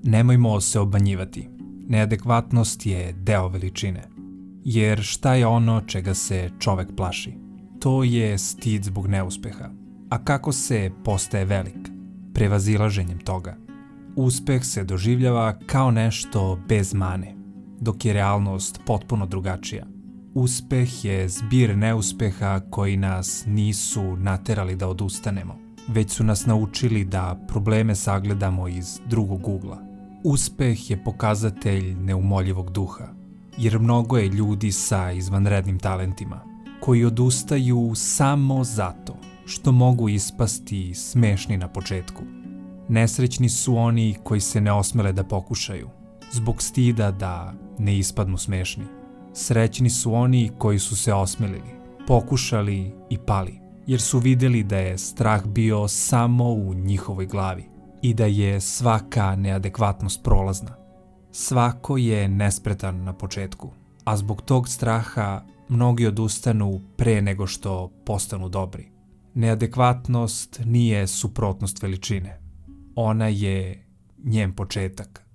Nemojmo se obmanjivati. Neadekvatnost je deo veličine. Jer šta je ono čega se čovek plaši? To je stid zbog neuspeha. A kako se postaje velik? Prevazilaženjem toga. Uspeh se doživljava kao nešto bez mane, dok je realnost potpuno drugačija. Uspeh je zbir neuspeha koji nas nisu naterali da odustanemo, već su nas naučili da probleme sagledamo iz drugog ugla. Uspeh je pokazatelj neumoljivog duha, jer mnogo je ljudi sa izvanrednim talentima, koji odustaju samo zato što mogu ispasti smešni na početku. Nesrećni su oni koji se ne osmele da pokušaju, zbog stida da ne ispadnu smešni. Srećni su oni koji su se osmelili, pokušali i pali, jer su vidjeli da je strah bio samo u njihovoj glavi i da je svaka neadekvatnost prolazna. Svako je nespretan na početku, a zbog tog straha mnogi odustanu pre nego što postanu dobri. Neadekvatnost nije suprotnost veličine. Ona je njen početak.